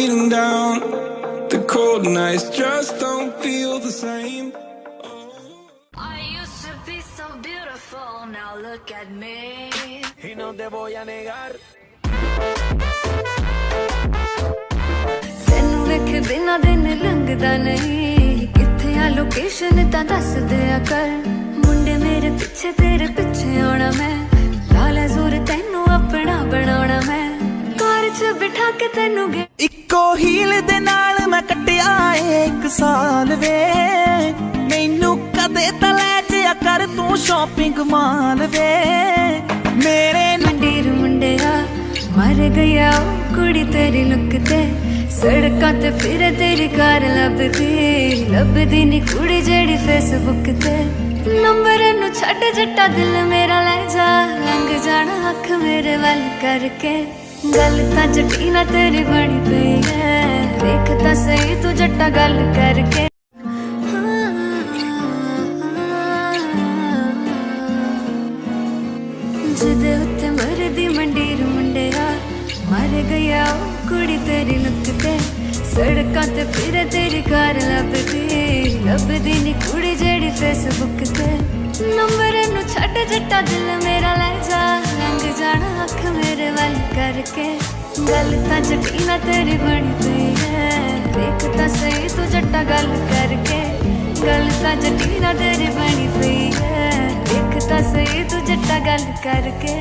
beating down. The cold nights just don't feel the same. I used to be so beautiful, now look at me. Y no te voy a negar. ਤੈਨੂੰ ਵੇਖੇ ਬਿਨਾਂ ਦਿਨ ਲੰਘਦਾ ਨਹੀਂ, ਕਿੱਥੇ ਆ location ਤਾਂ ਦੱਸ ਦਿਆ ਕਰ। ਮੁੰਡੇ ਮੇਰੇ ਪਿੱਛੇ ਤੇਰੇ ਪਿੱਛੇ ਆਉਣਾ ਮੈਂ, ਲਾਲਾ ਜ਼ੋਰ ਤੈਨੂੰ ਆਪਣਾ ਬਣਾਉਣਾ ਮੈਂ, ਕਾਰ 'ਚ ਬਿਠਾ ਕੇ ਤੈਨੂੰ ਇੱਕੋ ਹੀਲ ਦੇ ਨਾਲ ਮੈਂ ਕੱਟਿਆ ਏ 1 ਸਾਲ ਵੇ। ਮੈਨੂੰ ਕਦੇ ਤਾਂ ਲੈ ਜਿਆ ਕਰ ਤੂੰ ਸ਼ਾਪਿੰਗ ਮਾਲ ਵੇ। ਮੇਰੇ ਮੰਡੀਰ ਮੁੰਡਿਆ ਮਰ ਗਿਆ ਉਹ ਕੁੜੀ ਤੇਰੀ ਲੁੱਕ ਤੇ, ਸੜਕਾਂ ਤੇ ਫਿਰ ਤੇਰੀ ਕਾਰ ਲੱਭਦੀ ਨੀ ਕੁੜੀ ਜਿਹੜੀ ਫੇਸਬੁੱਕ ਤੇ। ਨੰਬਰ ਨੂੰ ਛੱਡ ਜੱਟਾ ਦਿਲ ਮੇਰਾ ਲੈ ਜਾ, ਲੰਘ ਜਾਣਾ ਅੱਖ ਮੇਰੇ ਵੱਲ ਕਰਕੇ। ਗੱਲ ਤਾਂ ਜੱਟੀ ਨਾ ਤੇਰੀ ਬਣੀ ਪਈ ਹੈ, ਵੇਖ ਤਾਂ ਸਹੀ ਤੂੰ ਜੱਟਾ ਗੱਲ ਕਰਕੇ। ਜਿਹਦੇ ਉੱਤੇ ਮਰਦੀ ਮੰਡੀਰ ਮੁੰਡਿਆ ਮਰ ਗਿਆ ਉਹ ਕੁੜੀ ਤੇਰੀ ਲੁੱਕ ਤੇ, ਸੜਕਾਂ ਤੇ ਫਿਰ ਤੇਰੀ ਕਾਰ ਲੱਭਦੀ ਨੀ ਕੁੜੀ ਜਿਹੜੀ ਫੇਸਬੁੱਕ ਤੇ। ਨੰਬਰ ਨੂੰ ਛੱਡ ਜੱਟਾ ਦਿਲ ਮੇਰਾ ਲੈ ਜਾ, ਲੰਘ ਜਾਣਾ ਅੱਖ ਮੇਰੇ ਵੱਲ ਕਰਕੇ। ਗੱਲ ਤਾਂ ਜੱਟੀ ਨਾ ਤੇਰੀ ਬਣੀ ਪਈ ਹੈ, ਵੇਖ ਤਾਂ ਸਹੀ ਤੂੰ ਜੱਟਾ ਗੱਲ ਕਰਕੇ। ਗੱਲ ਤਾਂ ਜੱਟੀ ਨਾ ਤੇਰੀ ਬਣੀ ਪਈ ਹੈ, ਵੇਖ ਤਾਂ ਸਹੀ ਤੂੰ ਜੱਟਾ ਗੱਲ ਕਰਕੇ।